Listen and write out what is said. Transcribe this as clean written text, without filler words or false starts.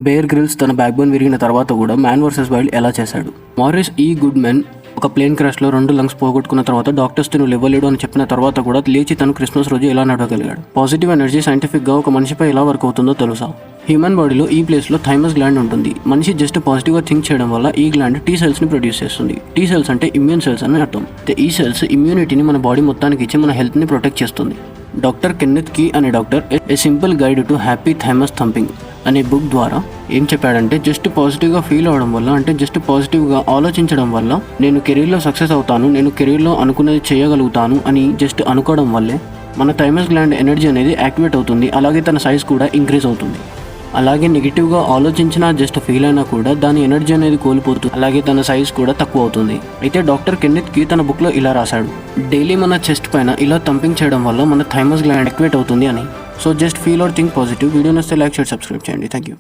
Bear Grylls తన backbone విరిగిన తర్వాత కూడా మ్యాన్ వర్సెస్ వైల్డ్ ఎలా చేశాడు? మారిస్ ఈ గుడ్ మెన్ ఒక ప్లేన్ క్రాష్లో 2 లంగ్స్ పోగొట్టుకున్న తర్వాత డాక్టర్స్ తను లేవలేడు అని చెప్పిన తర్వాత కూడా లేచి తను క్రిస్మస్ రోజు ఎలా నడవగలిగాడు? పాజిటివ్ ఎనర్జీ సైంటిఫిక్గా ఒక మనిషిపై ఎలా వర్క్ అవుతుందో తెలుసా? హ్యూమన్ బాడీలో ఈ ప్లేస్లో థైమస్ గ్లాండ్ ఉంటుంది. మనిషి జస్ట్ పాజిటివ్గా థింక్ చేయడం వల్ల ఈ గ్లాండ్ టీ సెల్స్ని ప్రొడ్యూస్ చేస్తుంది. టీ సెల్స్ అంటే ఇమ్యూన్ సెల్స్ అని అర్థం. ఈ సెల్స్ ఇమ్యూనిటీని మన బాడీ మొత్తానికి ఇచ్చి మన హెల్త్ని ప్రొటెక్ట్ చేస్తుంది. డాక్టర్ కెన్నెత్ కీ అనే doctor A simple guide to happy thymus thumping అనే బుక్ ద్వారా ఏం చెప్పాడంటే, జస్ట్ పాజిటివ్గా ఫీల్ అవడం వల్ల, అంటే జస్ట్ పాజిటివ్గా ఆలోచించడం వల్ల నేను కెరీర్లో సక్సెస్ అవుతాను, నేను కెరీర్లో అనుకున్నది చేయగలుగుతాను అని జస్ట్ అనుకోవడం వల్లే మన థైమస్ గ్లాండ్ ఎనర్జీ అనేది యాక్టివేట్ అవుతుంది. అలాగే తన సైజ్ కూడా ఇంక్రీజ్ అవుతుంది. అలాగే నెగిటివ్గా ఆలోచించినా జస్ట్ ఫీల్ అయినా కూడా దాని ఎనర్జీ అనేది కోల్పోతుంది. అలాగే తన సైజ్ కూడా తక్కువ అవుతుంది. అయితే డాక్టర్ కెన్నెత్ కీ తన బుక్లో ఇలా రాశాడు, డైలీ మన చెస్ట్ పైన ఇలా థంపింగ్ చేయడం వల్ల మన థైమస్ గ్లాండ్ యాక్టివేట్ అవుతుంది అని. So just feel or think positive. Video నచ్చితే లైక్ షేర్ సబ్స్క్రైబ్ చేయండి. Thank you.